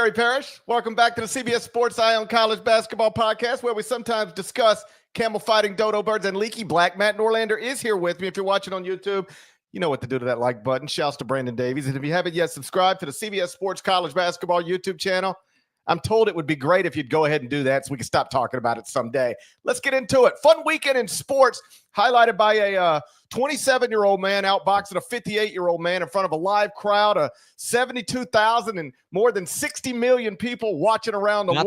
Gary Parrish. Welcome back to the CBS Sports Eye on College Basketball Podcast, where we sometimes discuss camel fighting, dodo birds, and leaky black. Matt Norlander is here with me. If you're watching on YouTube, you know what to do to that like button. Shouts to Brandon Davies. And if you haven't yet subscribed to the CBS Sports College Basketball YouTube channel, I'm told it would be great if you'd go ahead and do that so we can stop talking about it someday. Let's get into it. Fun weekend in sports, highlighted by a 27-year-old man outboxing a 58-year-old man in front of a live crowd of 72,000 and more than 60 million people watching around the world.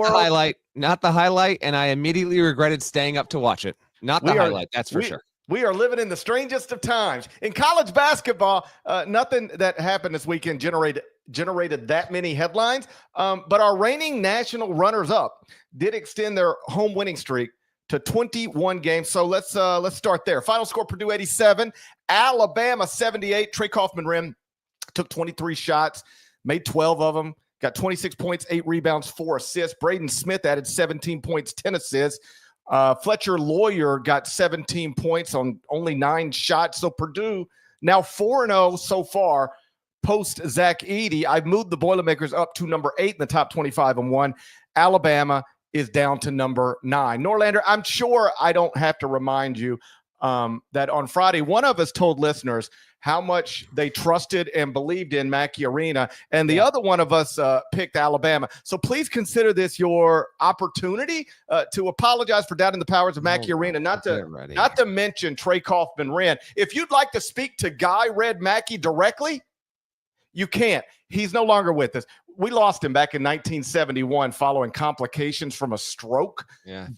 Not the highlight, and I immediately regretted staying up to watch it. Not the highlight, that's for sure. We are living in the strangest of times. In college basketball, nothing that happened this weekend generated that many headlines, but our reigning national runners-up did extend their home winning streak to 21 games. So let's start there. Final score: Purdue 87, Alabama 78. Trey Kaufman-Renn took 23 shots, made 12 of them, got 26 points, 8 rebounds, 4 assists. Braden Smith added 17 points, 10 assists. Fletcher Lawyer got 17 points on only 9 shots. So Purdue now 4-0 so far post Zach Edey. I've moved the Boilermakers up to number 8 in the top 25 and 1. Alabama is down to number 9. Norlander, I'm sure I don't have to remind you that on Friday, one of us told listeners how much they trusted and believed in Mackey Arena, and the other one of us picked Alabama. So please consider this your opportunity to apologize for doubting the powers of Mackey Arena, not to mention Trey Kaufman-Renn. If you'd like to speak to Guy Red Mackey directly, you can't. He's no longer with us. We lost him back in 1971 following complications from a stroke. Yeah.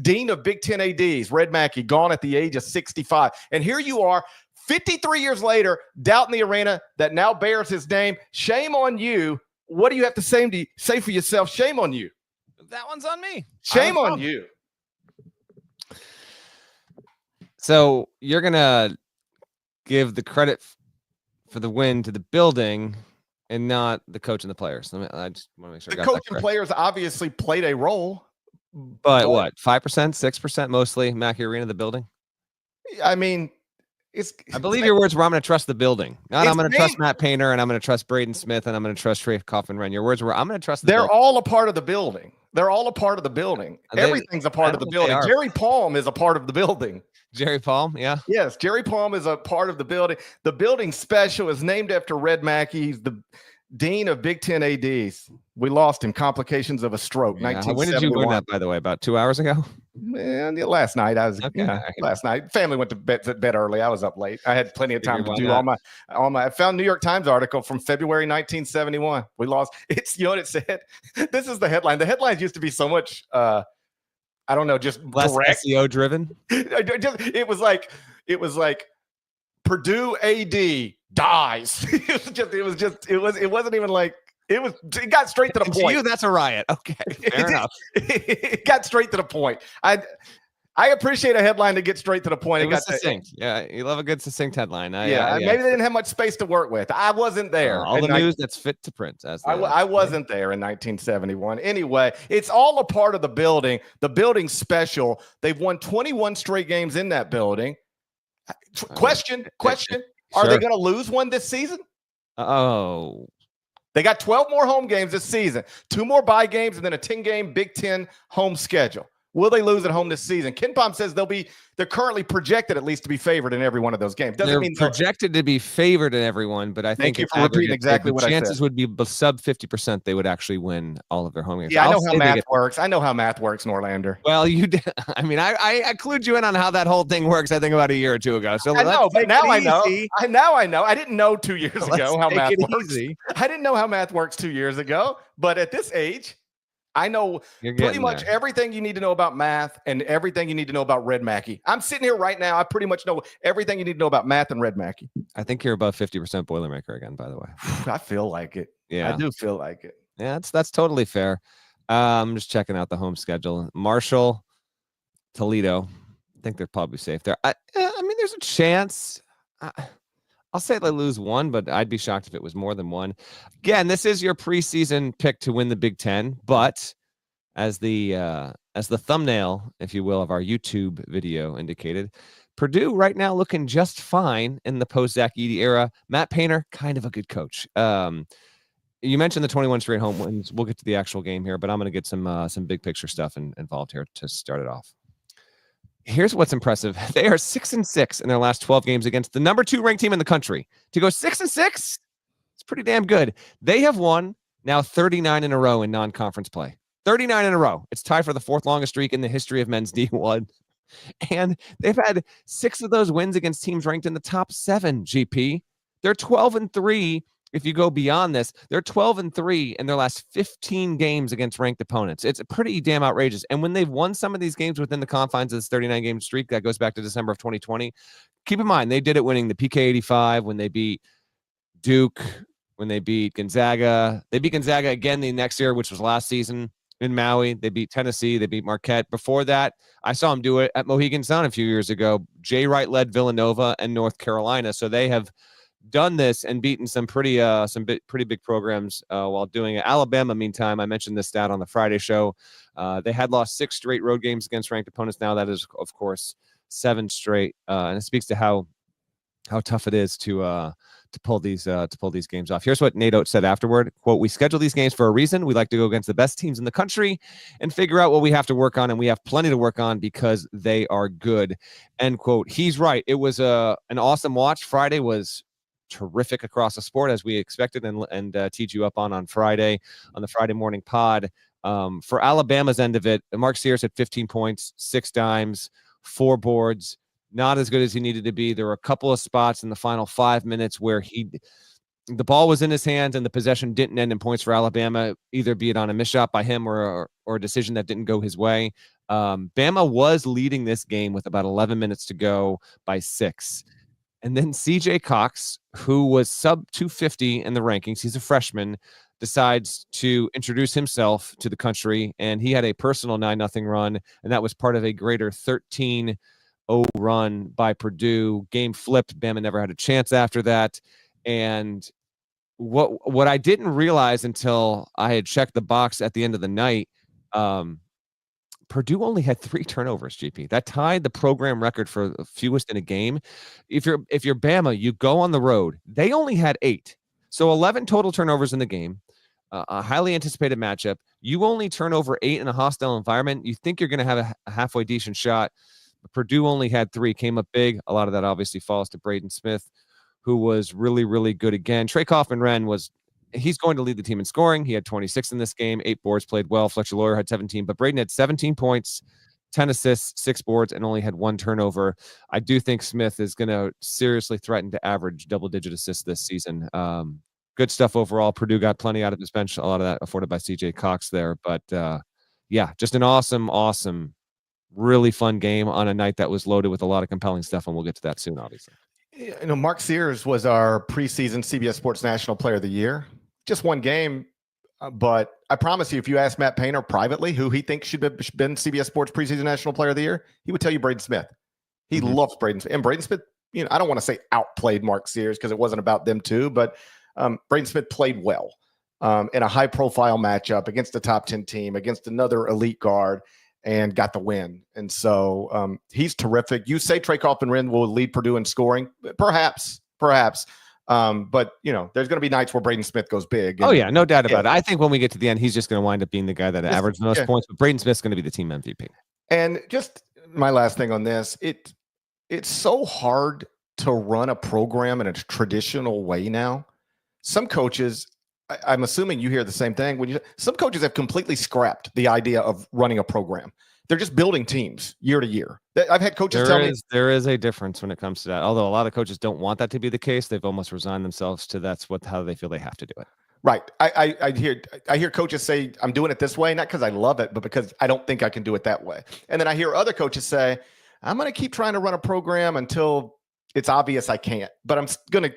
Dean of Big Ten ADs, Red Mackey, gone at the age of 65. And here you are, 53 years later, doubting the arena that now bears his name. Shame on you. What do you have to say for yourself? Shame on you. That one's on me. Shame on you. So you're going to give the credit for the win to the building and not the coach and the players. I just want to make sure the coach and players obviously played a role. But what, 5%, 6% mostly Mackey Arena, the building? I mean, I believe your words were I'm going to trust the building. Not I'm going to trust Matt Painter and I'm going to trust Braden Smith and I'm going to trust Trey Kaufman-Renn. Your words were I'm going to trust the building. They're all a part of the building. They're all a part of the building. Everything's a part of the building. Jerry Palm is a part of the building. Jerry Palm, yeah. Yes, Jerry Palm is a part of the building. The building special is named after Red Mackey. He's the Dean of Big Ten ADs. We lost him. Complications of a stroke. Yeah. When did you learn that, by the way? About 2 hours ago? Man, last night. Last night. Family went to bed early. I was up late. I had plenty of time to do all my. I found a New York Times article from February 1971. We lost. You know what it said? This is the headline. The headlines used to be so much. I don't know, just less direct. SEO driven. It was like Purdue AD dies. It wasn't even like it got straight to the point. To you, that's a riot. Okay, fair enough. It got straight to the point. I appreciate a headline to get straight to the point. It got succinct. Yeah, you love a good succinct headline. Maybe they didn't have much space to work with. I wasn't there. All the news that's fit to print. I wasn't there in 1971. Anyway, it's all a part of the building. The building's special. They've won 21 straight games in that building. Question. Are they going to lose one this season? Oh. They got 12 more home games this season. 2 more bye games and then a 10-game Big Ten home schedule. Will they lose at home this season? Ken Pom says they're currently projected at least to be favored in every one of those games. They're projected to be favored in every one, but I think thank you for repeating exactly what I said. Chances would be sub 50% they would actually win all of their home games. Yeah, I know how math works. I know how math works, Norlander. Well, you did. I mean, I clued you in on how that whole thing works, I think about a year or two ago. So I know, but now I know. I know. I didn't know 2 years ago how math works. I didn't know how math works 2 years ago, but at this age, I know pretty much everything you need to know about math and everything you need to know about Red Mackey. I'm sitting here right now. I pretty much know everything you need to know about math and Red Mackey. I think you're above 50% Boilermaker again, by the way. I feel like it. Yeah, I do feel like it. Yeah, that's totally fair. I'm just checking out the home schedule. Marshall, Toledo. I think they're probably safe there. I mean, there's a chance. I'll say they lose one, but I'd be shocked if it was more than one. Again, this is your preseason pick to win the Big Ten, but as the thumbnail, if you will, of our YouTube video indicated, Purdue right now looking just fine in the post-Zach Edey era. Matt Painter, kind of a good coach. you mentioned the 21 straight home wins. We'll get to the actual game here, but I'm going to get some big picture stuff involved here to start it off. Here's what's impressive. They are 6-6 in their last 12 games against the number 2 ranked team in the country. To go 6-6, it's pretty damn good. They have won now 39 in a row in non-conference play. 39 in a row. It's tied for the 4th longest streak in the history of men's D1. And they've had 6 of those wins against teams ranked in the top 7, GP. They're 12-3. If you go beyond this, they're 12-3 in their last 15 games against ranked opponents. It's pretty damn outrageous. And when they've won some of these games within the confines of this 39-game streak that goes back to December of 2020, keep in mind, they did it winning the PK 85 when they beat Duke, when they beat Gonzaga. They beat Gonzaga again the next year, which was last season in Maui. They beat Tennessee. They beat Marquette. Before that, I saw them do it at Mohegan Sun a few years ago. Jay Wright led Villanova and North Carolina. So they have done this and beaten some pretty big programs while doing it. Alabama, meantime, I mentioned this stat on the Friday show. They had lost 6 straight road games against ranked opponents. Now that is, of course, 7 straight, and it speaks to how tough it is to pull these games off. Here's what Nate Oates said afterward: "Quote, we schedule these games for a reason. We like to go against the best teams in the country and figure out what we have to work on, and we have plenty to work on because they are good." End quote. He's right. It was an awesome watch. Friday was terrific across the sport, as we expected and teed you up on Friday on the Friday morning pod. For Alabama's end of it, Mark Sears had 15 points, 6 dimes, 4 boards. Not as good as he needed to be. There were a couple of spots in the final 5 minutes where the ball was in his hands and the possession didn't end in points for Alabama, either be it on a missed shot by him or a decision that didn't go his way. Bama was leading this game with about 11 minutes to go by 6. And then CJ Cox, who was sub 250 in the rankings, he's a freshman, decides to introduce himself to the country, and he had a personal 9-0 run, and that was part of a greater 13-0 run by Purdue. Game flipped. Bama never had a chance after that. And what I didn't realize until I had checked the box at the end of the night, Purdue only had 3 turnovers, GP. That tied the program record for fewest in a game. If you're Bama, you go on the road. They only had 8. So 11 total turnovers in the game, a highly anticipated matchup. You only turn over 8 in a hostile environment. You think you're going to have a halfway decent shot. Purdue only had 3, came up big. A lot of that obviously falls to Braden Smith, who was really, really good again. Trey Kaufman-Wren he's going to lead the team in scoring. He had 26 in this game, 8 boards, played well. Fletcher Lawyer had 17, but Braden had 17 points, 10 assists, 6 boards, and only had 1 turnover. I do think Smith is going to seriously threaten to average double-digit assists this season. Good stuff overall. Purdue got plenty out of his bench, a lot of that afforded by CJ Cox there. But yeah, just an awesome, really fun game on a night that was loaded with a lot of compelling stuff, and we'll get to that soon, obviously. You know, Mark Sears was our preseason CBS Sports National Player of the Year. Just one game, but I promise you, if you ask Matt Painter privately who he thinks should have been CBS Sports preseason National Player of the Year, he would tell you Braden Smith. He loves Braden Smith. And Braden Smith, you know, I don't want to say outplayed Mark Sears because it wasn't about them too, but Braden Smith played well in a high-profile matchup against a top 10 team, against another elite guard, and got the win. And so he's terrific. You say Trey Kaufman-Wren will lead Purdue in scoring. Perhaps. But, you know, there's going to be nights where Braden Smith goes big. Oh, yeah, no doubt about it. I think when we get to the end, he's just going to wind up being the guy that averaged the most points. But Braden Smith's going to be the team MVP. And just my last thing on this, it's so hard to run a program in a traditional way now. Some coaches, I'm assuming you hear the same thing. Some coaches have completely scrapped the idea of running a program. They're just building teams year to year. I've had coaches tell me there is a difference when it comes to that. Although a lot of coaches don't want that to be the case, they've almost resigned themselves to how they feel they have to do it. Right. I hear coaches say, I'm doing it this way, not because I love it, but because I don't think I can do it that way. And then I hear other coaches say, I'm going to keep trying to run a program until it's obvious I can't, but I'm going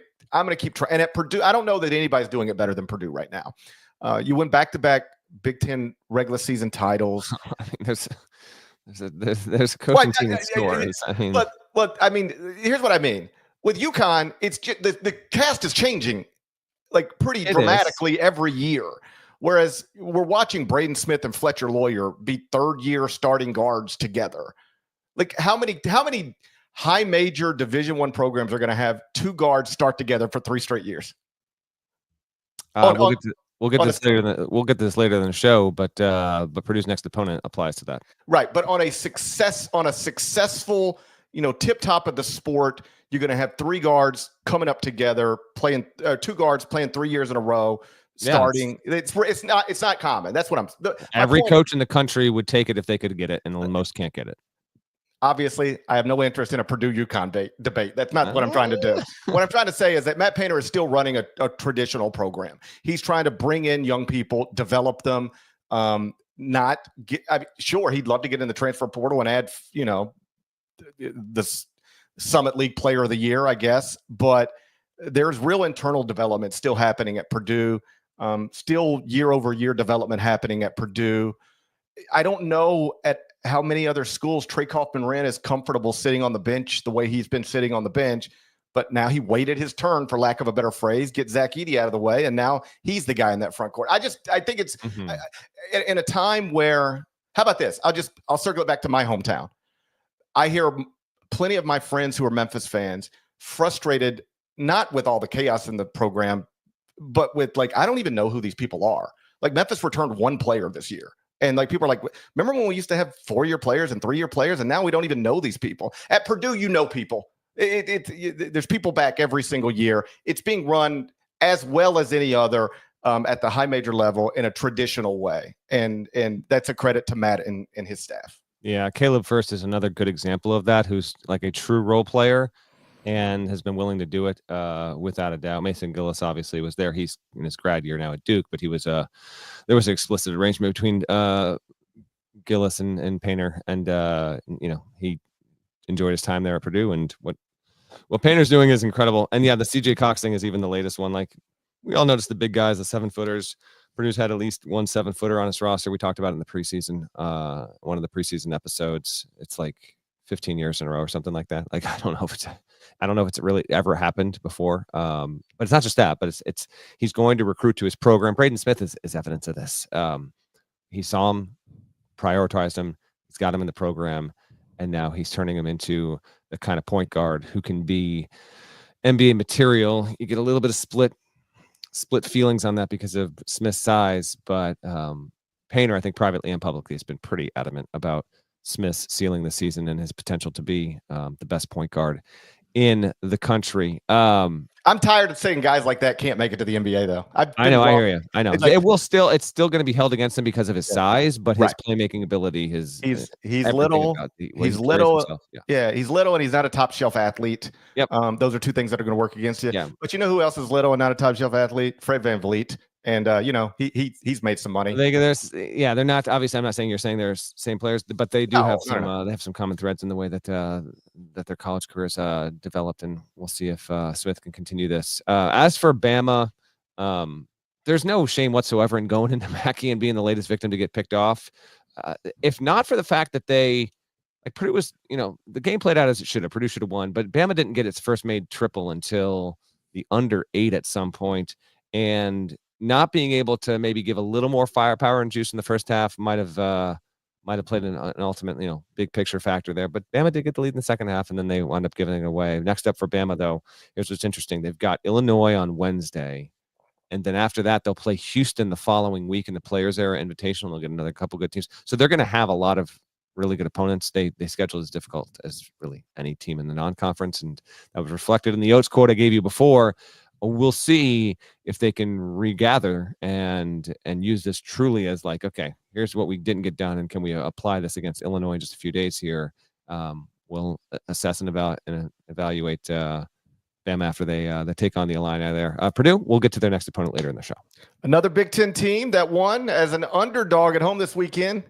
to keep trying. And at Purdue, I don't know that anybody's doing it better than Purdue right now. You win back-to-back Big Ten regular season titles. I mean, there's coaching team scores. But I mean, here's what I mean. With UConn, it's just, the cast is changing like pretty dramatically every year. Whereas we're watching Braden Smith and Fletcher Lawyer be third-year starting guards together. Like how many high major Division I programs are going to have 2 guards start together for 3 straight years? We'll get this later in the show, but Purdue's next opponent applies to that. Right, but on a successful, tip top of the sport, you're going to have 3 guards coming up together, playing 2 guards playing 3 years in a row. Starting, it's not common. That's what every coach in the country would take it if they could get it, and most can't get it. Obviously, I have no interest in a Purdue UConn debate. That's not what I'm trying to do. What I'm trying to say is that Matt Painter is still running a traditional program. He's trying to bring in young people, develop them. Sure, he'd love to get in the transfer portal and add, the Summit League Player of the Year, I guess. But there's real internal development still happening at Purdue. Still year-over-year development happening at Purdue. I don't know at how many other schools Trey Kaufman-Wren is comfortable sitting on the bench the way he's been sitting on the bench, but now he waited his turn, for lack of a better phrase, get Zach Edey out of the way, and now he's the guy in that front court. I think it's in a time where, how about this? I'll circle it back to my hometown. I hear plenty of my friends who are Memphis fans frustrated, not with all the chaos in the program, but with I don't even know who these people are. Memphis returned 1 player this year. And people are like, remember when we used to have 4-year players and 3-year players, and now we don't even know these people. At Purdue, people. There's people back every single year. It's being run as well as any other at the high major level in a traditional way, and that's a credit to Matt and his staff. Yeah, Caleb First is another good example of that, who's a true role player and has been willing to do it without a doubt. Mason Gillis obviously was there. He's in his grad year now at Duke, but he was there was an explicit arrangement between Gillis and Painter, and he enjoyed his time there at Purdue, and what Painter's doing is incredible. And yeah, the CJ Cox thing is even the latest one. We all noticed the big guys, the 7-footers. Purdue's had at least 1 7-footer on its roster. We talked about it in the preseason, one of the preseason episodes. It's 15 years in a row or something like that. I don't know if it's really ever happened before. But it's not just that, but it's he's going to recruit to his program. Braden Smith is evidence of this. He saw him, prioritized him, he's got him in the program, and now he's turning him into the kind of point guard who can be NBA material. You get a little bit of split feelings on that because of Smith's size, but Painter, I think privately and publicly, has been pretty adamant about Smith's ceiling this season and his potential to be the best point guard in the country. I'm tired of saying guys like that can't make it to the NBA, though. I know. I hear you. I know. It's still going to be held against him because of his size, but his playmaking ability, he's little. He's little. Yeah, he's little, and he's not a top shelf athlete. Yep. Those are 2 things that are going to work against you. Yeah. But you know who else is little and not a top shelf athlete? Fred VanVleet. And he's made some money. They're not, obviously I'm not saying you're saying they're same players, but they do have some they have some common threads in the way that their college careers developed, and we'll see if Smith can continue this. As for Bama, there's no shame whatsoever in going into Mackey and being the latest victim to get picked off. If not for the fact that Purdue was, the game played out as it should have. Purdue should have won, but Bama didn't get its first made triple until the under 8 at some point, and not being able to maybe give a little more firepower and juice in the first half might have played an ultimate, big picture factor there. But Bama did get the lead in the second half, and then they wound up giving it away. Next up for Bama, though, here's what's interesting. They've got Illinois on Wednesday, and then after that, they'll play Houston the following week in the Players Era Invitational. They'll get another couple good teams. So they're going to have a lot of really good opponents. They schedule as difficult as really any team in the non-conference, and that was reflected in the Oates quote I gave you before. We'll see if they can regather and use this truly as okay, here's what we didn't get done, and can we apply this against Illinois in just a few days here? We'll assess and evaluate Bama after they take on the Illini there. Purdue, we'll get to their next opponent later in the show. Another Big Ten team that won as an underdog at home this weekend.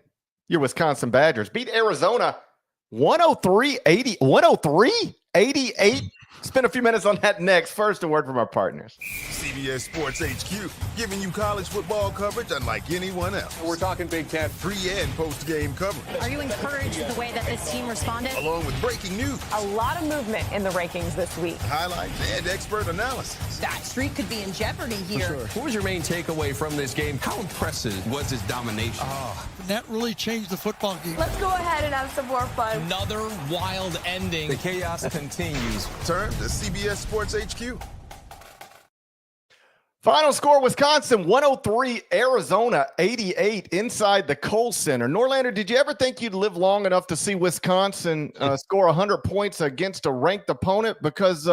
Your Wisconsin Badgers beat Arizona 103-80, 103-88. Spend a few minutes on that next. First, a word from our partners. CBS Sports HQ, giving you college football coverage unlike anyone else. We're talking Big Ten. Pre- and post-game coverage. Are you encouraged with the way that this team responded? Along with breaking news. A lot of movement in the rankings this week. Highlights and expert analysis. That streak could be in jeopardy here. Sure. What was your main takeaway from this game? How impressive was his domination? That really changed the football game. Let's go ahead and have some more fun. Another wild ending. The chaos continues. Turn to CBS Sports HQ. Final score, Wisconsin 103, Arizona 88 inside the Kohl Center. Norlander, did you ever think you'd live long enough to see Wisconsin score 100 points against a ranked opponent? Because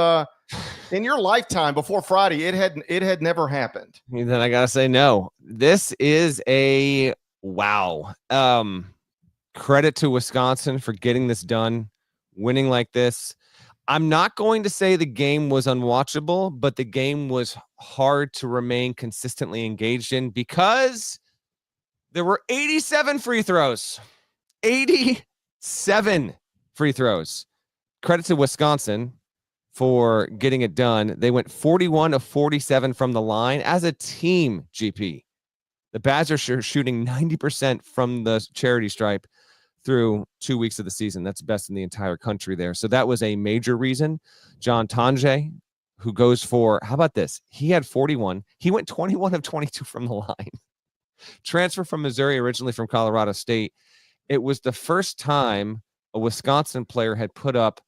in your lifetime before Friday, it had never happened. Then I got to say no. This is a wow. Credit to Wisconsin for getting this done, winning like this. I'm not going to say the game was unwatchable, but the game was hard to remain consistently engaged in because there were 87 free throws. 87 free throws. Credit to Wisconsin for getting it done. They went 41 of 47 from the line as a team, GP. The Badgers are shooting 90% from the charity stripe through 2 weeks of the season. That's best in the entire country there. So that was a major reason. John Tonje, who goes for, how about this? He had 41. He went 21 of 22 from the line. Transfer from Missouri, originally from Colorado State. It was the first time a Wisconsin player had put up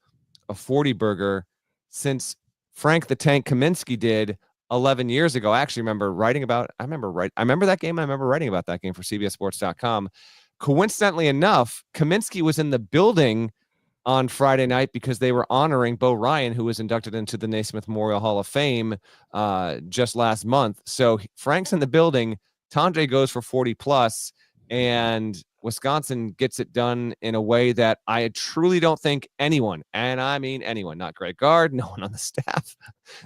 a 40-burger since Frank the Tank Kaminsky did 11 years ago. I actually remember writing about, I remember that game. I remember writing about that game for CBSSports.com. Coincidentally enough, Kaminsky was in the building on Friday night because they were honoring Bo Ryan, who was inducted into the Naismith Memorial Hall of Fame just last month. So Frank's in the building. Tonje goes for 40 plus, and Wisconsin gets it done in a way that I truly don't think anyone, and I mean anyone, not Greg Gard, no one on the staff,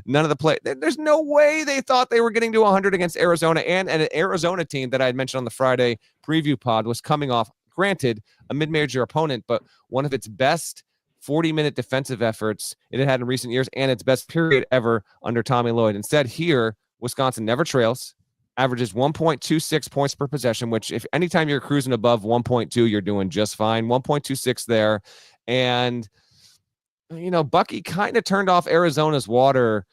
none of the play. There's no way they thought they were getting to 100 against Arizona, and an Arizona team that I had mentioned on the Friday preview pod was coming off, granted, a mid-major opponent, but one of its best 40-minute defensive efforts it had in recent years, and its best period ever under Tommy Lloyd. Instead, here, Wisconsin never trails, averages 1.26 points per possession, which if anytime you're cruising above 1.2, you're doing just fine. 1.26 there. And, you know, Bucky kind of turned off Arizona's water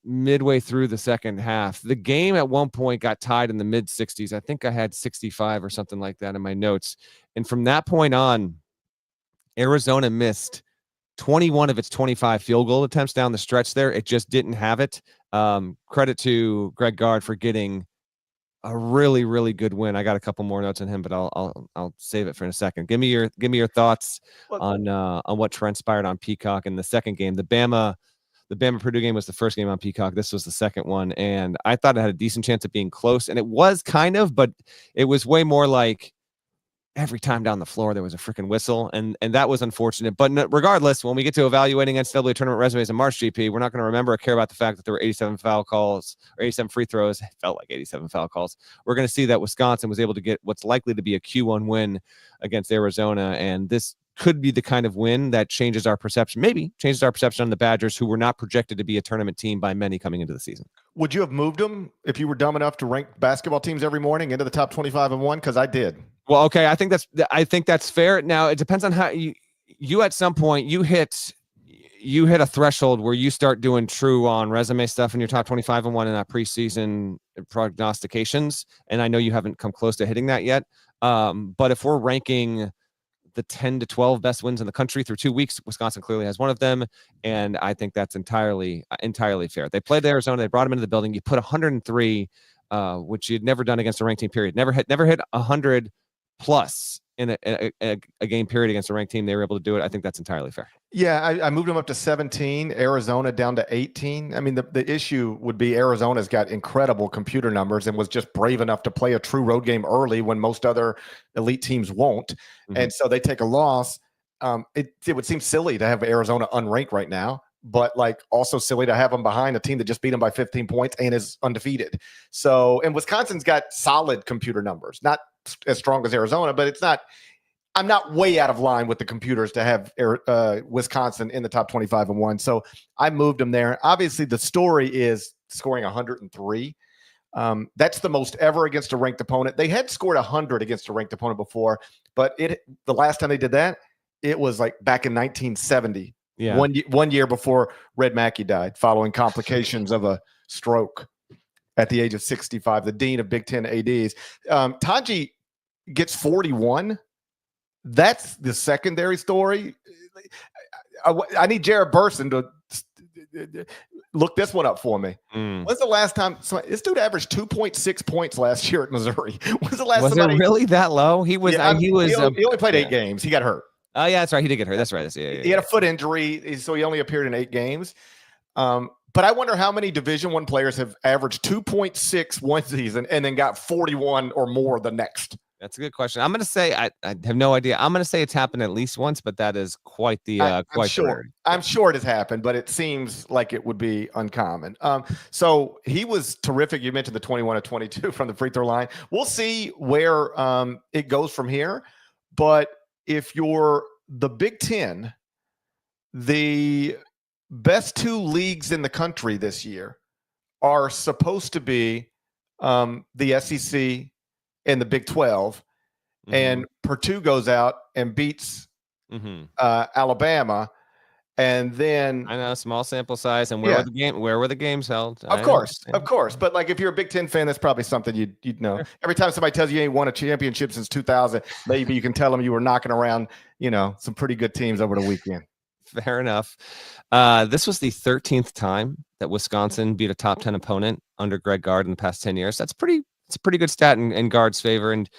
midway through the second half. The game at one point got tied in the mid 60s. I think I had 65 or something like that in my notes. And from that point on, Arizona missed 21 of its 25 field goal attempts down the stretch there. It just didn't have it. Credit to Greg Gard for getting a really, really good win. I got a couple more notes on him, but I'll save it for in a second. Give me your thoughts on what transpired on Peacock in the second game. The Bama Purdue game was the first game on Peacock. This was the second one, and I thought it had a decent chance of being close, and it was kind of, but it was way more like every time down the floor there was a freaking whistle, and that was unfortunate. But regardless, when we get to evaluating NCAA tournament resumes in March, GP, we're not going to remember or care about the fact that there were 87 foul calls or 87 free throws. It felt like 87 foul calls. We're going to see that Wisconsin was able to get what's likely to be a Q1 win against Arizona, and this could be the kind of win that changes our perception, maybe changes our perception on the Badgers, who were not projected to be a tournament team by many coming into the season. Would you have moved them if you were dumb enough to rank basketball teams every morning into the top 25 and 1? Because I did. Well, okay, I think that's fair. Now it depends on how you at some point you hit a threshold where you start doing true on resume stuff in your top 25 and 1 in that preseason prognostications, and I know you haven't come close to hitting that yet. But if we're ranking the 10 to 12 best wins in the country through 2 weeks, Wisconsin clearly has one of them, and I think that's entirely fair. They played Arizona, they brought them into the building. You put 103, which you'd never done against a ranked team. Period. Never hit 100 plus in a game period against a ranked team. They were able to do it. I think that's entirely fair. Yeah, I moved them up to 17, Arizona down to 18. I mean, the issue would be Arizona's got incredible computer numbers and was just brave enough to play a true road game early when most other elite teams won't. Mm-hmm. And so they take a loss. It would seem silly to have Arizona unranked right now, but like also silly to have them behind a team that just beat them by 15 points and is undefeated. So, and Wisconsin's got solid computer numbers, not as strong as Arizona, but it's not. I'm not way out of line with the computers to have Wisconsin in the top 25 and 1. So I moved them there. Obviously, the story is scoring 103. That's the most ever against a ranked opponent. They had scored 100 against a ranked opponent before, but the last time they did that, it was like back in 1970. Yeah. One year before Red Mackey died following complications of a stroke at the age of 65, the dean of Big Ten ADs. Tonje gets 41. That's the secondary story. I need Jared Burson to look this one up for me. Mm. When's the last time this dude averaged 2.6 points last year at Missouri? When's the last Was it really that low? He was. Yeah, he was. He only played 8 games. He got hurt. Oh yeah, that's right. He did get hurt. That's right. He had a foot injury, so he only appeared in 8 games. But I wonder how many Division I players have averaged 2.6 one season and then got 41 or more the next. That's a good question. I'm going to say I have no idea. I'm going to say it's happened at least once, but that is quite the I'm sure. I'm sure it has happened, but it seems like it would be uncommon. So he was terrific. You mentioned the 21 of 22 from the free throw line. We'll see where it goes from here. But if you're the Big Ten, the best 2 leagues in the country this year are supposed to be the SEC and the Big 12, and Purdue goes out and beats Alabama, and then I know, small sample size, and where were the games held? Of course. But like if you're a Big Ten fan, that's probably something you'd know. Every time somebody tells you ain't won a championship since 2000, maybe you can tell them you were knocking around, some pretty good teams over the weekend. Fair enough. This was the 13th time that Wisconsin beat a top 10 opponent under Greg Gard in the past 10 years. It's a pretty good stat in Gard's favor, and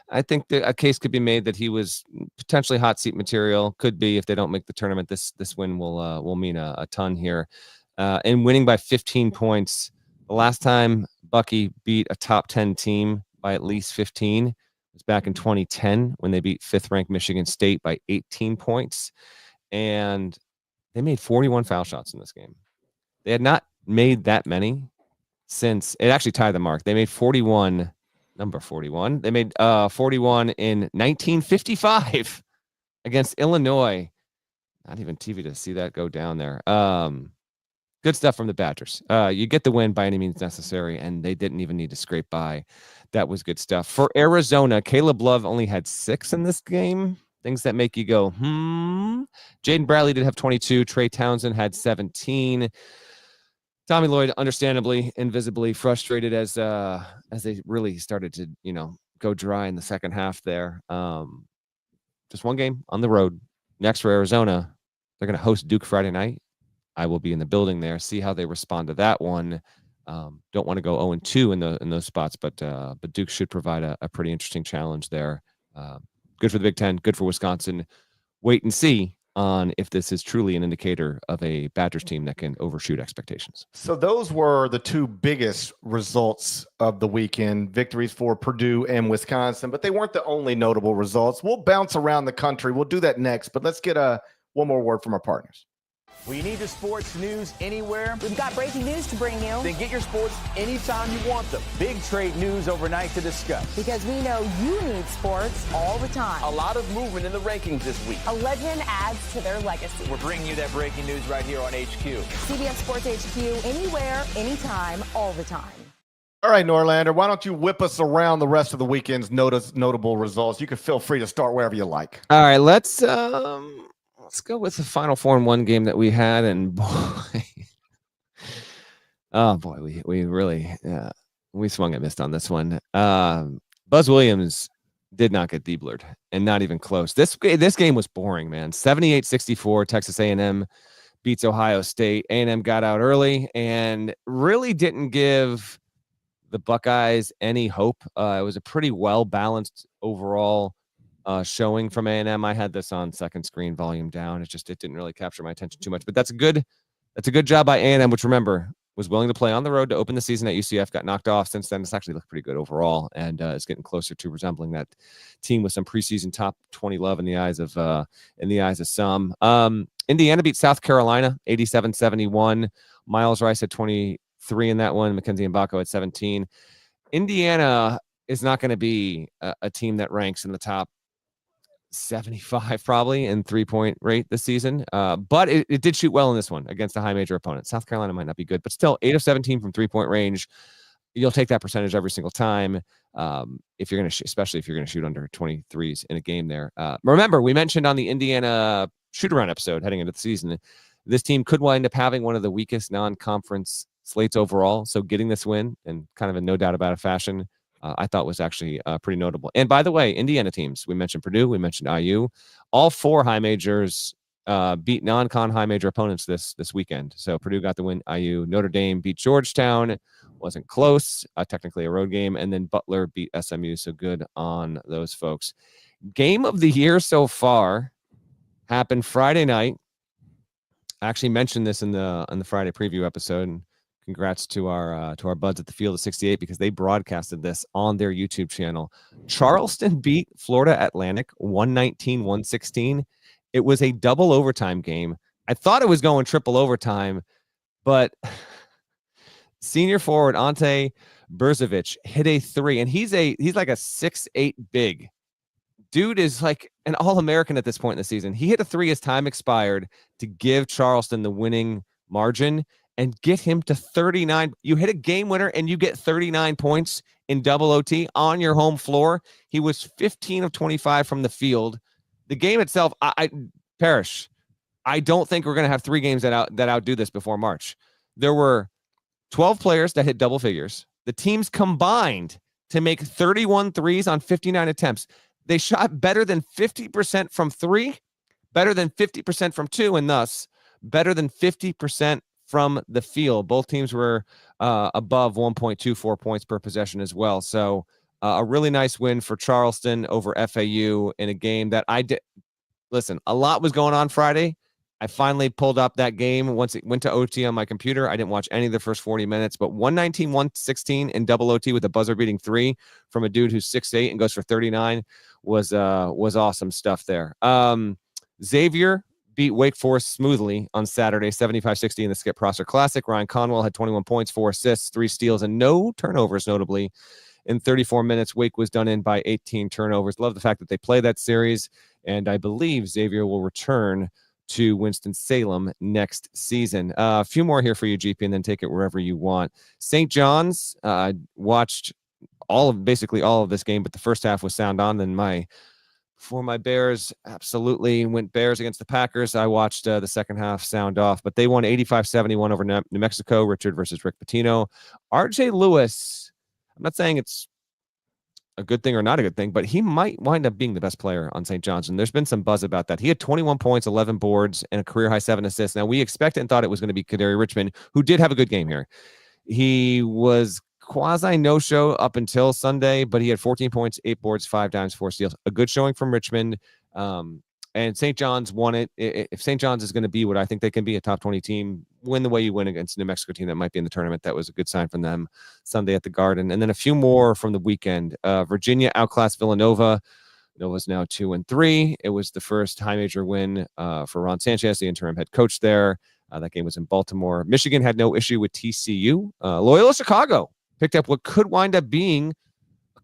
I think that a case could be made that he was potentially hot seat material. Could be if they don't make the tournament. This win will mean a ton here. And winning by 15 points. The last time Bucky beat a top 10 team by at least 15 was back in 2010 when they beat 5th-ranked Michigan State by 18 points. And they made 41 foul shots in this game. They had not made that many since it actually tied the mark. They made 41, number 41. They made 41 in 1955 against Illinois. Not even TV to see that go down there. Good stuff from the Badgers. You get the win by any means necessary, and they didn't even need to scrape by. That was good stuff. For Arizona, Caleb Love only had 6 in this game. Things that make you go, Jaden Bradley did have 22. Trey Townsend had 17. Tommy Lloyd, understandably, invisibly frustrated as they really started to, go dry in the second half there. Just one game on the road. Next for Arizona, they're going to host Duke Friday night. I will be in the building there, see how they respond to that one. Don't want to go 0-2 in those spots, but Duke should provide a pretty interesting challenge there. Good for the Big Ten, good for Wisconsin. Wait and see on if this is truly an indicator of a Badgers team that can overshoot expectations. So those were the 2 biggest results of the weekend, victories for Purdue and Wisconsin, but they weren't the only notable results. We'll bounce around the country. We'll do that next, but let's get one more word from our partners. Well, you need the sports news anywhere? We've got breaking news to bring you. Then get your sports anytime you want them. Big trade news overnight to discuss. Because we know you need sports all the time. A lot of movement in the rankings this week. A legend adds to their legacy. We're bringing you that breaking news right here on HQ. CBS Sports HQ, anywhere, anytime, all the time. All right, Norlander, why don't you whip us around the rest of the weekend's notable results? You can feel free to start wherever you like. All right, let's go with the Final Four in one game that we had, and we really we swung and missed on this one. Buzz Williams did not get D-blurred, and not even close. This game was boring, man. 78-64, Texas A&M beats Ohio State. A&M got out early and really didn't give the Buckeyes any hope. It was a pretty well-balanced overall showing from A&M. I had this on second screen, volume down. It didn't really capture my attention too much, but that's a good job by A&M, which, remember, was willing to play on the road to open the season at UCF, got knocked off. Since then, it's actually looked pretty good overall, and is getting closer to resembling that team with some preseason top 20 love in the eyes of some. Indiana beat South Carolina 87-71. Miles Rice had 23 in that one. Mackenzie Mbako had 17. Indiana is not going to be a team that ranks in the top 75 probably in 3-point rate this season. But it did shoot well in this one against a high major opponent. South Carolina might not be good, but still 8 of 17 from 3-point range. You'll take that percentage every single time. If you're going to especially if you're going to shoot under 23s in a game there. Remember, we mentioned on the Indiana shoot around episode heading into the season, this team could wind up having one of the weakest non-conference slates overall. So getting this win, and kind of a no doubt about it fashion, I thought was actually pretty notable. And by the way, Indiana teams, we mentioned Purdue, we mentioned IU, all 4 high majors beat non-con high major opponents this weekend. So Purdue got the win. IU, Notre Dame beat Georgetown. Wasn't close. Technically a road game. And then Butler beat SMU. So good on those folks. Game of the year so far happened Friday night. I actually mentioned this in the Friday preview episode. And congrats to our buds at the Field of 68 because they broadcasted this on their YouTube channel. Charleston beat Florida Atlantic 119-116. It was a double overtime game. I thought it was going triple overtime, but senior forward Ante Berzovic hit a three, and he's like a 6'8" big dude, is like an All-American at this point in the season. He hit a three as time expired to give Charleston the winning margin and get him to 39. You hit a game winner and you get 39 points in double OT on your home floor. He was 15 of 25 from the field. The game itself, I Parrish, I don't think we're going to have three games that outdo this before March. There were 12 players that hit double figures. The teams combined to make 31 threes on 59 attempts. They shot better than 50% from three, better than 50% from two, and thus better than 50% from the field. Both teams were above 1.24 points per possession as well. So a really nice win for Charleston over FAU in a game that I did. Listen, a lot was going on Friday. I finally pulled up that game once it went to OT on my computer. I didn't watch any of the first 40 minutes, but 119-116 in double OT with a buzzer-beating three from a dude who's 6'8" and goes for 39 was awesome stuff there. Xavier beat Wake Forest smoothly on Saturday, 75-60 in the Skip Prosser Classic. Ryan Conwell had 21 points, 4 assists, 3 steals, and no turnovers, notably. In 34 minutes, Wake was done in by 18 turnovers. Love the fact that they play that series, and I believe Xavier will return to Winston-Salem next season. A few more here for you, GP, and then take it wherever you want. St. John's, watched basically all of this game, but the first half was sound on. Then for my Bears absolutely went Bears against the Packers. I watched the second half sound off, but they won 85-71 over New Mexico. Richard versus Rick Pitino. RJ Lewis, I'm not saying it's a good thing or not a good thing, but he might wind up being the best player on St. John's. And there's been some buzz about that. He had 21 points, 11 boards, and a career-high 7 assists. Now, we expected and thought it was going to be Kadari Richmond, who did have a good game here. He was quasi no-show up until Sunday, but he had 14 points, 8 boards, 5 dimes, 4 steals. A good showing from Richmond. And St. John's won it. If St. John's is going to be what I think they can be, a top 20 team, win the way you win against a New Mexico team that might be in the tournament, that was a good sign from them Sunday at the Garden. And then a few more from the weekend. Virginia outclassed Villanova. Nova's now 2-3. It was the first high major win for Ron Sanchez, the interim head coach there. That game was in Baltimore. Michigan had no issue with TCU. Loyola Chicago picked up what could wind up being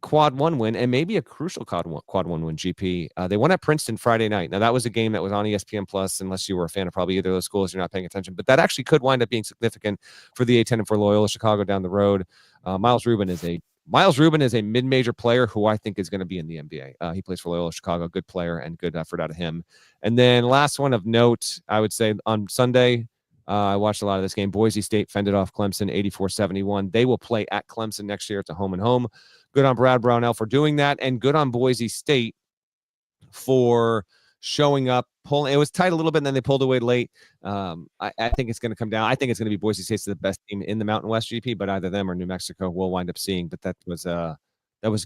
quad 1 win and maybe a crucial quad 1 win. GP. They won at Princeton Friday night. Now that was a game that was on ESPN Plus. Unless you were a fan of probably either of those schools, you're not paying attention. But that actually could wind up being significant for the A-10 and for Loyola Chicago down the road. Miles Rubin is a mid-major player who I think is going to be in the NBA. He plays for Loyola Chicago. Good player and good effort out of him. And then last one of note, I would say on Sunday, I watched a lot of this game. Boise State fended off Clemson 84-71. They will play at Clemson next year. It's a home and home. Good on Brad Brownell for doing that, and good on Boise State for showing up, pulling. It was tight a little bit, and then they pulled away late. I think it's going to come down. I think it's going to be Boise State's the best team in the Mountain West, GP, but either them or New Mexico we'll wind up seeing. But that was a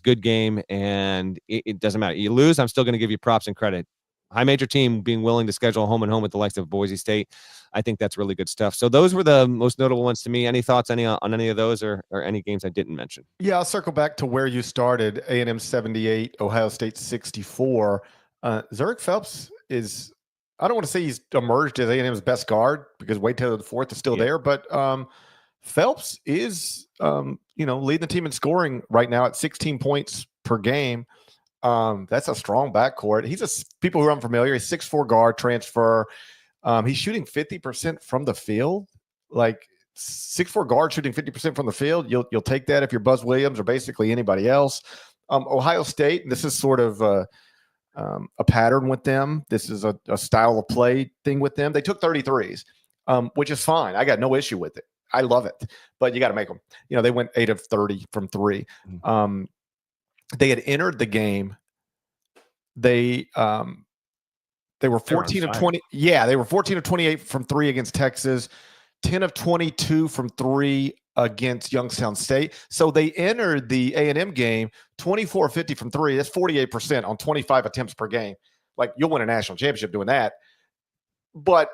good game, and it doesn't matter. You lose, I'm still going to give you props and credit. High major team being willing to schedule home and home with the likes of Boise State. I think that's really good stuff. So those were the most notable ones to me. Any thoughts on any of those or any games I didn't mention? Yeah, I'll circle back to where you started. A&M 78, Ohio State 64. Zurich Phelps is, I don't want to say he's emerged as A&M's best guard because Wade Taylor IV is still there, but Phelps is, leading the team in scoring right now at 16 points per game. That's a strong backcourt. People who are unfamiliar, he's 6'4" guard transfer. He's shooting 50% from the field. Like 6'4" guard shooting 50% from the field. You'll take that if you're Buzz Williams or basically anybody else. Ohio State, this is sort of a pattern with them. This is a style of play thing with them. They took 33s, which is fine. I got no issue with it. I love it, but you got to make them. They went 8 of 30 from 3. They had entered the game. They They were 14 of 20. Yeah, they were 14 of 28 from 3 against Texas, 10 of 22 from 3 against Youngstown State. So they entered the A&M game 24 of 50 from 3. That's 48% on 25 attempts per game. Like, you'll win a national championship doing that. But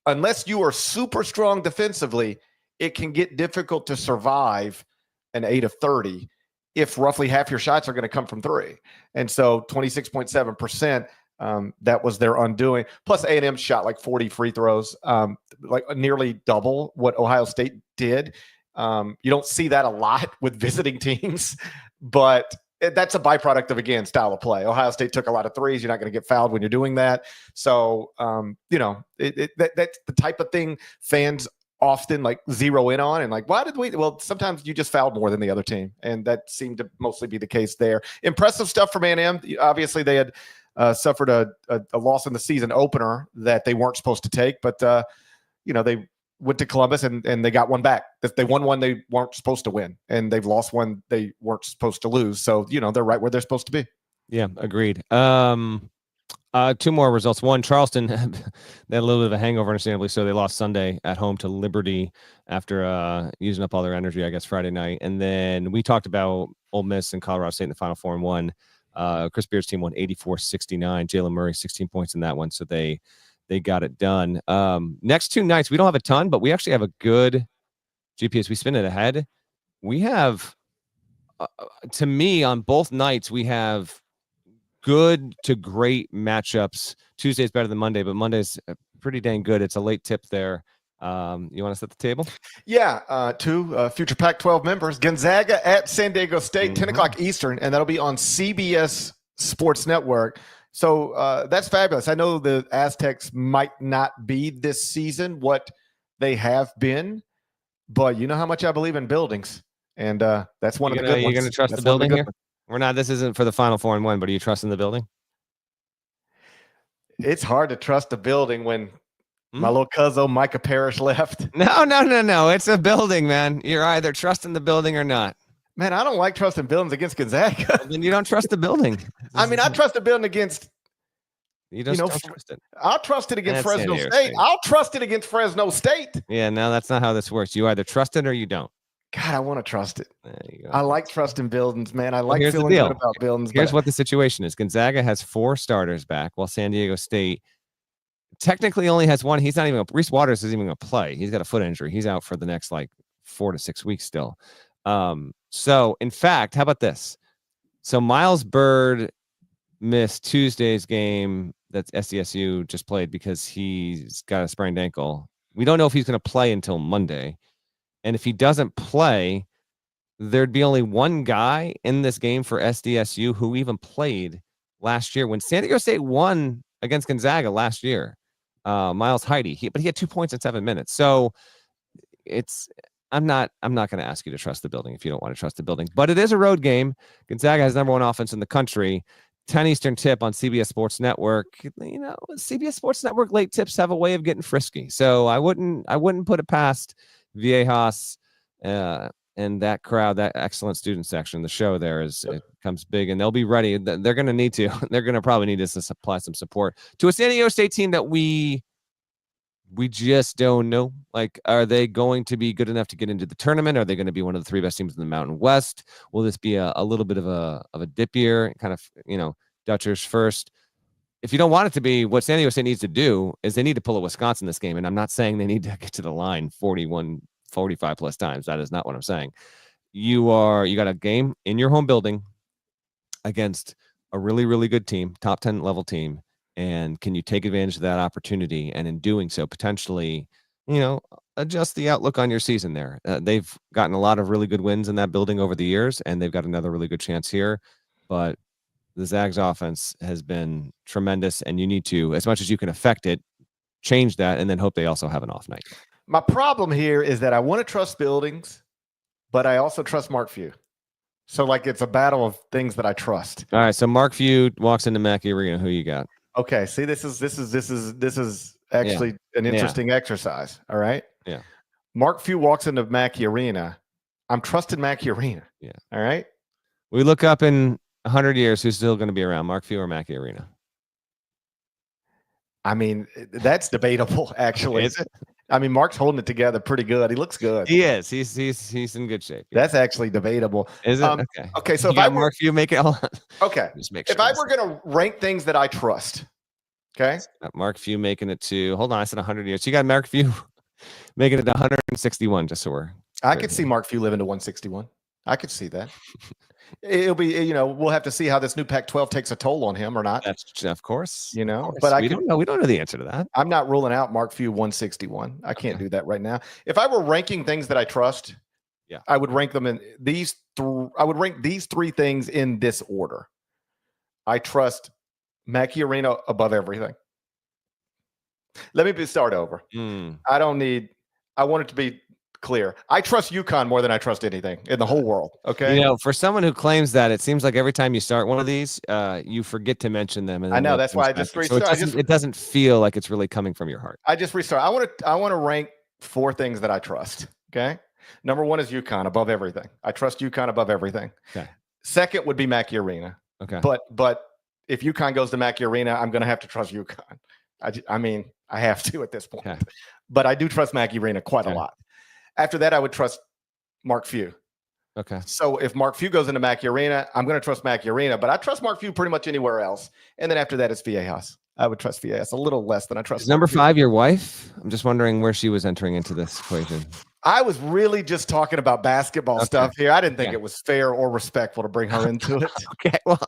unless you are super strong defensively, it can get difficult to survive an 8 of 30 if roughly half your shots are going to come from 3. And so 26.7%, that was their undoing. Plus A&M shot like 40 free throws, like nearly double what Ohio State did. You don't see that a lot with visiting teams, but that's a byproduct of, again, style of play. Ohio State took a lot of threes. You're not going to get fouled when you're doing that. So, that's the type of thing fans often like zero in on and like, why did we? Well, sometimes you just fouled more than the other team. And that seemed to mostly be the case there. Impressive stuff from A&M. Obviously, they had suffered a loss in the season opener that they weren't supposed to take, but, they went to Columbus and they got one back. They won one they weren't supposed to win, and they've lost one they weren't supposed to lose. So, they're right where they're supposed to be. Yeah, agreed. 2 more results. One, Charleston, they had a little bit of a hangover, understandably, so they lost Sunday at home to Liberty after using up all their energy, I guess, Friday night. And then we talked about Ole Miss and Colorado State in the Final Four and won. Chris Beard's team won 84-69. Jalen Murray, 16 points in that one, so they got it done. Next 2 nights, we don't have a ton, but we actually have a good GPS. We spin it ahead. We have, to me, on both nights, we have good to great matchups. Tuesday's better than Monday, but Monday's pretty dang good. It's a late tip there. You want to set the table? Yeah, 2 future Pac-12 members. Gonzaga at San Diego State, 10 o'clock Eastern, and that'll be on CBS Sports Network. So that's fabulous. I know the Aztecs might not be this season what they have been, but you know how much I believe in buildings, and that's one of the good ones. You're going to trust the building here? We're not. This isn't for the Final Four and 1, but are you trusting the building? It's hard to trust the building when my little cousin Micah Parrish left. No. It's a building, man. You're either trusting the building or not. Man, I don't like trusting buildings against Gonzaga. Well, then you don't trust the building. I mean, I trust the building against. You just don't trust it. I'll trust it against Fresno State. I'll trust it against Fresno State. Yeah, no, that's not how this works. You either trust it or you don't. God, I want to trust it. I like trusting buildings, man. I like here's feeling good about buildings. Here's what the situation is. Gonzaga has 4 starters back, while San Diego State technically only has 1. He's not even – Reese Waters isn't even going to play. He's got a foot injury. He's out for the next, 4 to 6 weeks still. So, in fact, how about this? So, Miles Bird missed Tuesday's game that SDSU just played because he's got a sprained ankle. We don't know if he's going to play until Monday. And if he doesn't play, there'd be only one guy in this game for SDSU who even played last year when San Diego State won against Gonzaga last year. Miles Heide, but he had 2 points in 7 minutes. So I'm not going to ask you to trust the building if you don't want to trust the building, but it is a road game. Gonzaga has #1 offense in the country. 10 Eastern tip on CBS Sports Network. CBS Sports Network late tips have a way of getting frisky. So I wouldn't put it past Viejas and that crowd, that excellent student section. The show there it comes big, and they'll be ready. They're going to need to. They're going to probably need us to supply some support to a San Diego State team that we just don't know. Are they going to be good enough to get into the tournament? Are they going to be one of the 3 best teams in the Mountain West? Will this be a little bit of a dip year, kind of, Dutchers first? If you don't want it to be, what San Diego State needs to do is they need to pull a Wisconsin this game. And I'm not saying they need to get to the line 41, 45 plus times. That is not what I'm saying. You got a game in your home building against a really, really good team, top 10 level team. And can you take advantage of that opportunity? And in doing so, potentially, adjust the outlook on your season there. They've gotten a lot of really good wins in that building over the years, and they've got another really good chance here. But the Zags offense has been tremendous, and you need to, as much as you can affect it, change that, and then hope they also have an off night. My problem here is that I want to trust buildings, but I also trust Mark Few. So it's a battle of things that I trust. All right, so Mark Few walks into Mackey Arena. Who you got? Okay, see, this is actually an interesting exercise. All right. Yeah. Mark Few walks into Mackey Arena. I'm trusting Mackey Arena. Yeah. All right. We look up in 100 years, who's still going to be around, Mark Few or Mackey Arena? I mean, that's debatable, actually. Is it? I mean, Mark's holding it together pretty good. He looks good. He is. He's in good shape. Yeah. That's actually debatable. Is it? Okay. Okay, so you if I got were Mark Few make it all. okay, Just make if sure. I were going to rank things that I trust, okay, Mark Few making it to. Hold on, I said 100 years. You got Mark Few making it to 161. Just so we're. I could see Mark Few living to 161. I could see that. It'll be, we'll have to see how this new Pac-12 takes a toll on him or not. That's of course. But we don't know. We don't know the answer to that. I'm not ruling out Mark Few 161. I can't do that right now. If I were ranking things that I trust, I would rank them in these. I would rank these three things in this order. I trust Mackey Arena above everything. Let me start over. I want it to be clear. I trust UConn more than I trust anything in the whole world. Okay. For someone who claims that, it seems like every time you start one of these, you forget to mention them. And I know that's why I just restart. So it doesn't feel like it's really coming from your heart. I just restart. I want to rank four things that I trust. Okay. Number one is UConn above everything. I trust UConn above everything. Okay. Second would be Mackey Arena. Okay. But if UConn goes to Mackey Arena, I'm going to have to trust UConn. I mean, I have to at this point. Okay. But I do trust Mackey Arena quite a lot. After that, I would trust Mark Few. Okay. So if Mark Few goes into Mackey Arena, I'm going to trust Mackey Arena, but I trust Mark Few pretty much anywhere else. And then after that, it's Viejas. I would trust Viejas a little less than I trust. Is number 5 your wife? I'm just wondering where she was entering into this equation. I was really just talking about basketball stuff here. I didn't think it was fair or respectful to bring her into it. Okay. Well,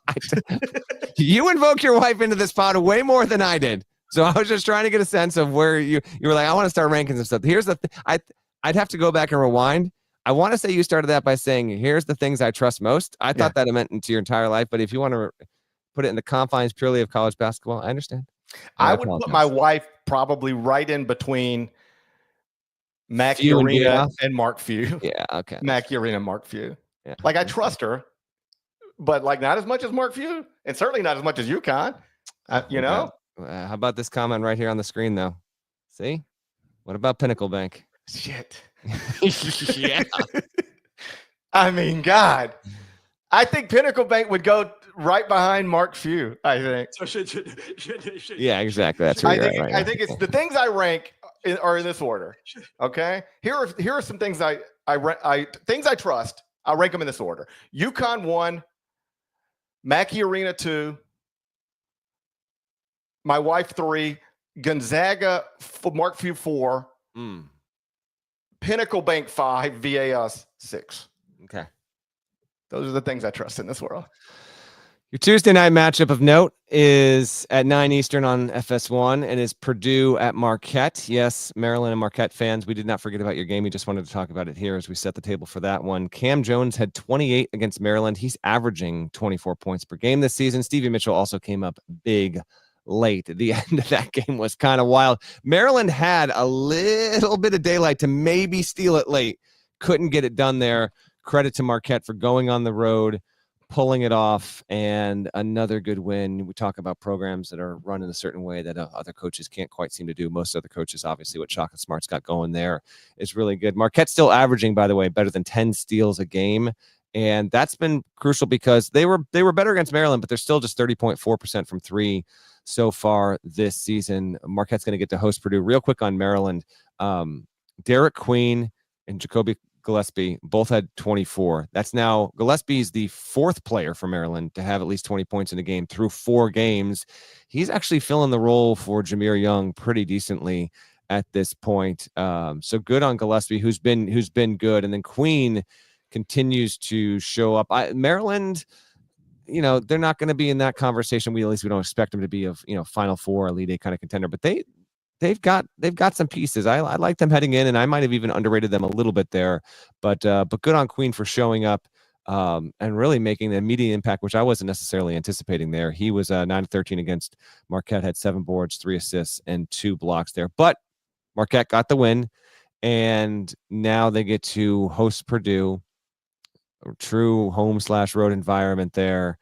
you invoke your wife into this pod way more than I did. So I was just trying to get a sense of where you were like, I want to start ranking some stuff. Here's the I'd have to go back and rewind. I want to say you started that by saying, here's the things I trust most. I thought that it meant into your entire life, but if you want to put it in the confines purely of college basketball, I understand. I would put my wife probably right in between Mackey Arena and Mark Few. Yeah, okay. Mackey Arena and Mark Few. Yeah. Like I trust her, but like not as much as Mark Few, and certainly not as much as UConn. How about this comment right here on the screen, though? See? What about Pinnacle Bank? Shit. Yeah. I mean, God. I think Pinnacle Bank would go right behind Mark Few, I think. Yeah, exactly. That's right. I think it's the things I rank are in this order. Okay? Here are some things I trust. I'll rank them in this order. UConn 1, Mackey Arena 2, my wife 3, Gonzaga Mark Few 4. Pinnacle Bank 5, VAS 6. Okay. Those are the things I trust in this world. Your Tuesday night matchup of note is at 9 Eastern on FS1 and is Purdue at Marquette. Yes, Maryland and Marquette fans, we did not forget about your game. We just wanted to talk about it here as we set the table for that one. Cam Jones had 28 against Maryland. He's averaging 24 points per game this season. Stevie Mitchell also came up big late. The end of that game was kind of wild. Maryland had a little bit of daylight to maybe steal it late. Couldn't get it done there. Credit to Marquette for going on the road, pulling it off, and another good win. We talk about programs that are run in a certain way that other coaches can't quite seem to do. Most other coaches, obviously, what Shaka Smart's got going there is really good. Marquette's still averaging, by the way, better than 10 steals a game. And that's been crucial because they were better against Maryland, but they're still just 30.4% from three so far this season. Marquette's going to get to host Purdue. Real quick on Maryland, Derek Queen and Jacoby Gillespie both had 24. That's now Gillespie's the 4th player for Maryland to have at least 20 points in a game through 4 games. He's actually filling the role for Jameer Young pretty decently at this point. So good on Gillespie, who's been good, and then Queen continues to show up. Maryland, they're not going to be in that conversation. At least we don't expect them to be of Final Four, Elite Eight kind of contender, but they've got some pieces. I like them heading in, and I might have even underrated them a little bit there. But good on Queen for showing up and really making the immediate impact, which I wasn't necessarily anticipating there. He was 9-13 against Marquette, had 7 boards, 3 assists, and 2 blocks there. But Marquette got the win, and now they get to host Purdue. A true home/road environment there.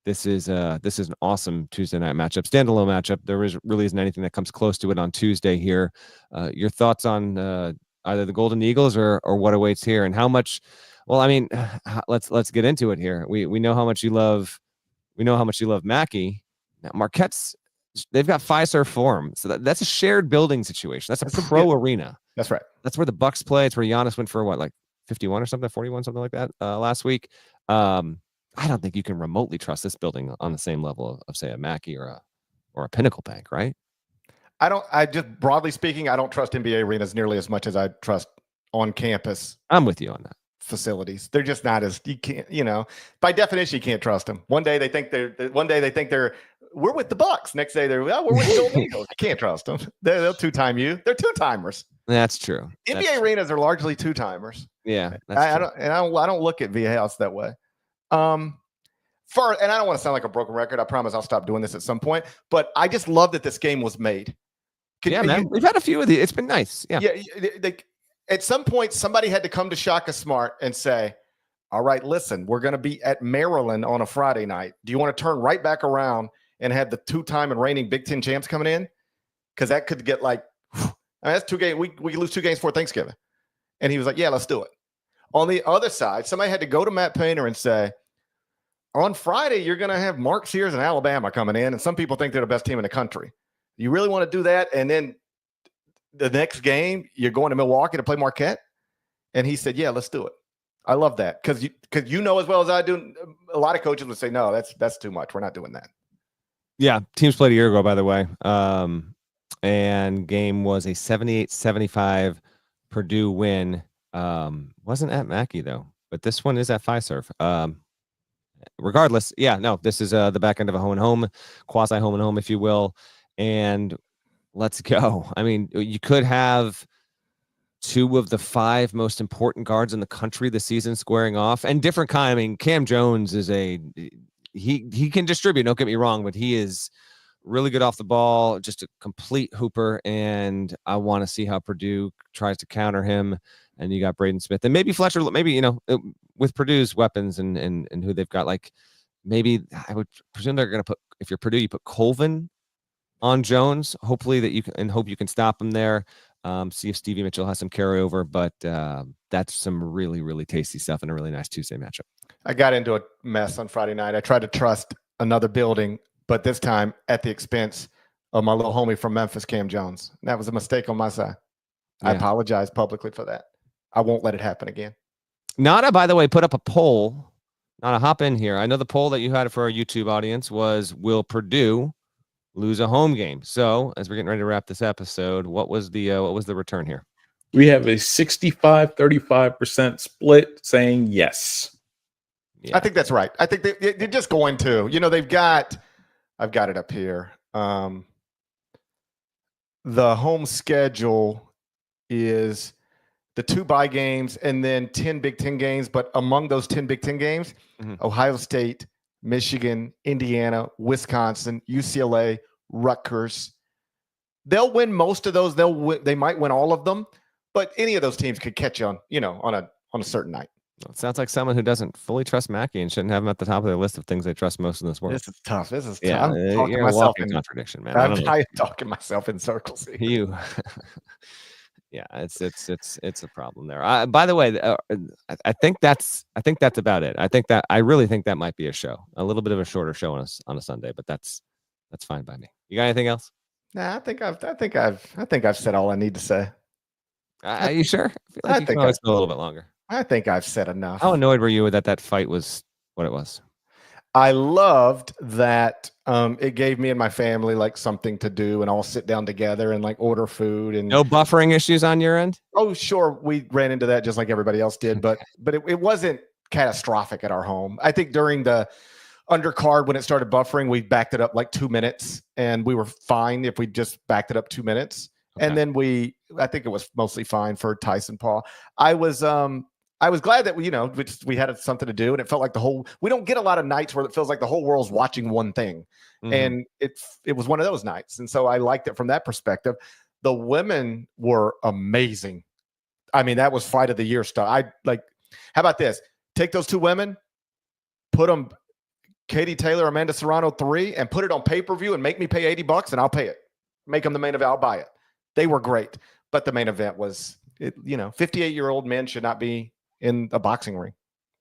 This is an awesome Tuesday night matchup, standalone matchup. There really isn't anything that comes close to it on Tuesday here. Your thoughts on either the Golden Eagles or what awaits here, and how much? Well, I mean, let's get into it here. We know how much you love Mackey. Now, Marquette's They've got Fiserv Forum, so that's a shared building situation. That's a pro arena. That's right. That's where the Bucks play. It's where Giannis went for what, like 51 or something, 41, something like that last week. I don't think you can remotely trust this building on the same level of say a Mackey or a Pinnacle Bank, right? I just broadly speaking, I don't trust NBA arenas nearly as much as I trust on campus. I'm with you on that. Facilities. They're just not as, you can't, by definition, you can't trust them. One day they think we're with the Bucks. Next day we're with the Golden Eagles. You can't trust them. They'll two-time you. They're two-timers. That's true. NBA arenas are largely two-timers. Yeah. I don't look at VA House that way. And I don't want to sound like a broken record. I promise I'll stop doing this at some point. But I just love that this game was made. Man. We've had a few of these. It's been nice. Yeah. At some point, somebody had to come to Shaka Smart and say, all right, listen, we're going to be at Maryland on a Friday night. Do you want to turn right back around and have the two-time and reigning Big Ten champs coming in? Because that could get that's 2 games. We could lose 2 games before Thanksgiving. And he was like, yeah, let's do it. On the other side, somebody had to go to Matt Painter and say, on Friday, you're going to have Mark Sears and Alabama coming in, and some people think they're the best team in the country. You really want to do that? And then the next game, you're going to Milwaukee to play Marquette? And he said, yeah, let's do it. I love that because you know as well as I do, a lot of coaches would say, no, that's too much. We're not doing that. Yeah, teams played a year ago, by the way. And game was a 78-75 Purdue win. Wasn't at Mackey, though. But this one is at Fiserv. Regardless, this is the back end of a home-and-home, quasi-home-and-home, if you will. And let's go. I mean, you could have 2 of the 5 most important guards in the country this season squaring off, and different kind. I mean, Cam Jones is he can distribute. Don't get me wrong, but he is really good off the ball, just a complete hooper. And I want to see how Purdue tries to counter him. And you got Braden Smith and maybe Fletcher. Maybe with Purdue's weapons and who they've got, like maybe I would presume they're going to put, if you're Purdue, you put Colvin on Jones, hopefully that you can, and hope you can stop him there. See if Stevie Mitchell has some carryover, but that's some really, really tasty stuff and a really nice Tuesday matchup. I got into a mess on Friday night. I tried to trust another building, but this time at the expense of my little homie from Memphis, Cam Jones. That was a mistake on my side. Yeah. I apologize publicly for that. I won't let it happen again. Nada, by the way, put up a poll. Nada, hop in here. I know the poll that you had for our YouTube audience was, will Purdue lose a home game? So as we're getting ready to wrap this episode, what was the return here? We have a 65-35% split saying yes. Yeah. I think that's right. I think they're just going to, I've got it up here. The home schedule is the 2 bye games and then 10 Big Ten games. But among those 10 Big Ten games, Ohio State, Michigan, Indiana, Wisconsin, UCLA, Rutgers. They'll win most of those. They might win all of them, but any of those teams could catch you on a certain night. Well, it sounds like someone who doesn't fully trust Mackey and shouldn't have him at the top of their list of things they trust most in this world. This is tough. Yeah, I'm talking you're myself in contradiction, man. I'm talking myself in circles here. You. Yeah, it's a problem there. By the way, I think that's about it. I really think that might be a show, a little bit of a shorter show on a Sunday, but that's fine by me. You got anything else? Nah, I think I've said all I need to say. Are you sure? I feel like you can always go a little bit longer. I think I've said enough. How annoyed were you that fight was what it was? I loved that it gave me and my family like something to do and all sit down together and like order food. And no buffering issues on your end? Oh, sure. We ran into that just like everybody else did, but it wasn't catastrophic at our home. I think during the undercard when it started buffering, we backed it up like 2 minutes and we were fine if we just backed it up 2 minutes. Okay. And then I think it was mostly fine for Tyson Paul. I was glad that we had something to do, and it felt like we don't get a lot of nights where it feels like the whole world's watching one thing. Mm-hmm. And it was one of those nights. And so I liked it from that perspective. The women were amazing. I mean, that was fight of the year stuff. How about this? Take those 2 women, put them Katie Taylor, Amanda Serrano 3, and put it on pay-per-view and make me pay $80 and I'll pay it. Make them the main event. I'll buy it. They were great. But the main event was, 58-year-old men should not be in a boxing ring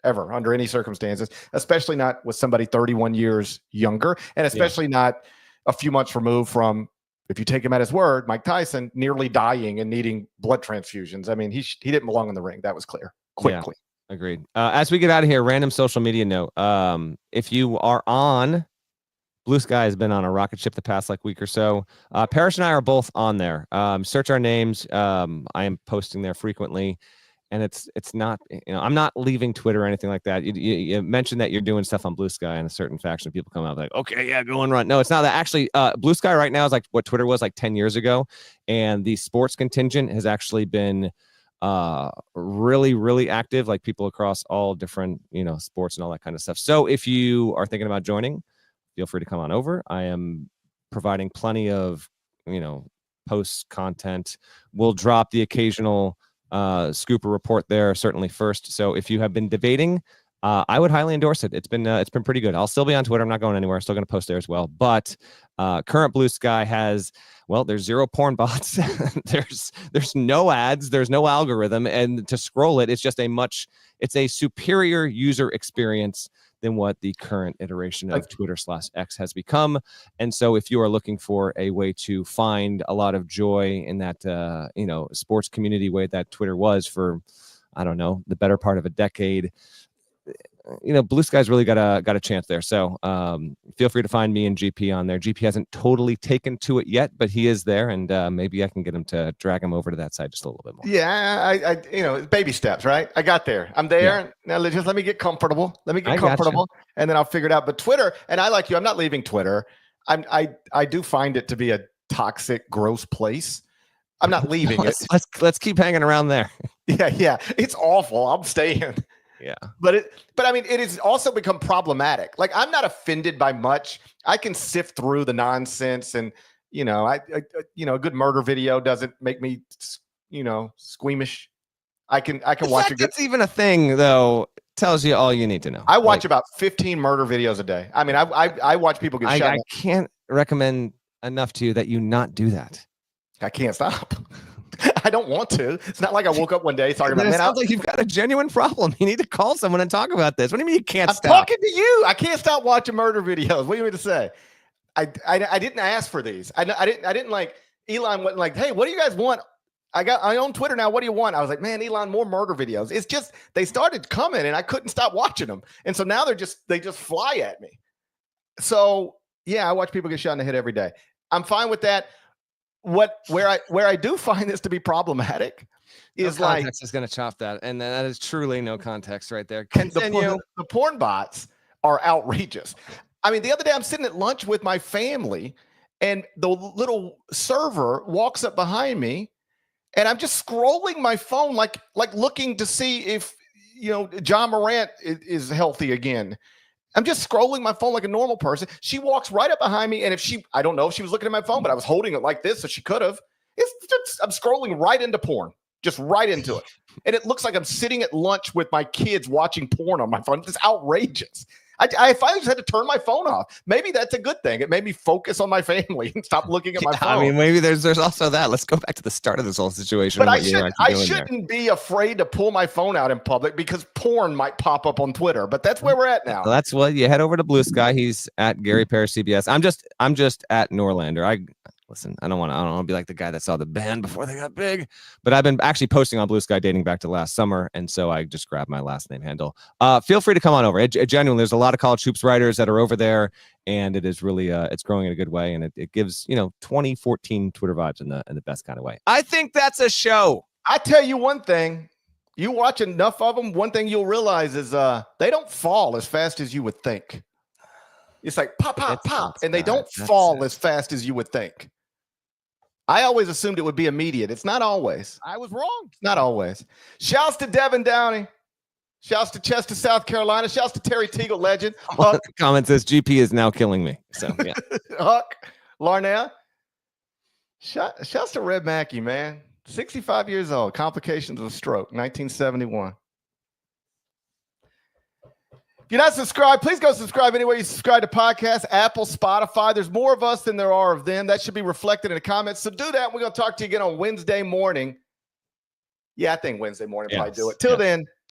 ever under any circumstances, especially not with somebody 31 years younger, and especially not a few months removed from, if you take him at his word, Mike Tyson nearly dying and needing blood transfusions. I mean, he didn't belong in the ring. That was clear quickly. Yeah, agreed. As we get out of here, random social media note. If you are on Blue Sky, has been on a rocket ship the past week or so. Parrish and I are both on there. Search our names. I am posting there frequently. And it's not, I'm not leaving Twitter or anything like that. You mentioned that you're doing stuff on Blue Sky, and a certain faction of people come out like, okay, yeah, go and run. No, it's not that. Actually, Blue Sky right now is like what Twitter was like 10 years ago. And the sports contingent has actually been really, really active, like people across all different, sports and all that kind of stuff. So if you are thinking about joining, feel free to come on over. I am providing plenty of, post content. We'll drop the occasional scooper report there certainly first. So if you have been debating, I would highly endorse it. It's been pretty good. I'll still be on Twitter. I'm not going anywhere. I'm still going to post there as well. But current Blue Sky has, there's 0 porn bots. there's no ads. There's no algorithm. And to scroll it, it's just it's a superior user experience than what the current iteration of Twitter/X has become. And so if you are looking for a way to find a lot of joy in that, sports community way that Twitter was for, I don't know, the better part of a decade, Blue Sky's really got a chance there. So feel free to find me and GP on there. GP hasn't totally taken to it yet, but he is there, and maybe I can get him to drag him over to that side just a little bit more. Yeah, I baby steps, right? I got there. I'm there. Yeah. Now just let me get comfortable. And then I'll figure it out. But Twitter, and I like you, I'm not leaving Twitter. I do find it to be a toxic, gross place. I'm not leaving it. Let's keep hanging around there. Yeah. It's awful. I'm staying. Yeah. But I mean, it has also become problematic. Like, I'm not offended by much. I can sift through the nonsense, and, a good murder video doesn't make me, squeamish. I can watch it. That's even a thing, though. Tells you all you need to know. I watch about 15 murder videos a day. I mean, I watch people get shot. I can't recommend enough to you that you not do that. I can't stop. I don't want to. It's not like I woke up one day talking about. It sounds like you've got a genuine problem. You need to call someone and talk about this. What do you mean you can't stop? I'm talking to you. I can't stop watching murder videos. What do you mean to say? I didn't ask for these. I didn't like Elon wasn't like, hey, what do you guys want? I own Twitter now. What do you want? I was like, man, Elon, more murder videos. It's just they started coming and I couldn't stop watching them. And so now they just fly at me. So yeah, I watch people get shot in the head every day. I'm fine with that. Where I do find this to be problematic is no context is going to chop that, and that is truly no context right there. Continue. The porn bots are outrageous. I mean, the other day I'm sitting at lunch with my family, and the little server walks up behind me, and I'm just scrolling my phone like looking to see if John Morant is healthy again. I'm just scrolling my phone like a normal person. She walks right up behind me, and I don't know if she was looking at my phone, but I was holding it like this, so she could have. I'm scrolling right into porn, just right into it. And it looks like I'm sitting at lunch with my kids watching porn on my phone. It's outrageous. I finally just had to turn my phone off. Maybe that's a good thing. It made me focus on my family and stop looking at my phone. I mean, maybe there's also that. Let's go back to the start of this whole situation. But I shouldn't be afraid to pull my phone out in public because porn might pop up on Twitter. But that's where we're at now. Well, that's what you head over to Blue Sky. He's at Gary Parrish CBS. I'm just at Norlander. Listen, I don't want to be like the guy that saw the band before they got big, but I've been actually posting on Blue Sky dating back to last summer. And so I just grabbed my last name handle. Feel free to come on over. Genuinely, there's a lot of college hoops writers that are over there, and it is really, it's growing in a good way. And it gives, 2014 Twitter vibes in the best kind of way. I think that's a show. I tell you one thing, you watch enough of them, one thing you'll realize is they don't fall as fast as you would think. It's like pop, pop, pop, and they don't fall as fast as you would think. I always assumed it would be immediate. It's not always. I was wrong. It's not always. Shouts to Devin Downey. Shouts to Chester, South Carolina. Shouts to Terry Teagle, legend. Comment says GP is now killing me. So yeah. Huck, Larnell. Shouts to Red Mackey, man. 65 years old. Complications of a stroke. 1971. If you're not subscribed, please go subscribe anywhere you subscribe to podcasts, Apple, Spotify. There's more of us than there are of them. That should be reflected in the comments. So do that. We're going to talk to you again on Wednesday morning. Yeah, I think Wednesday morning probably do it. Till then,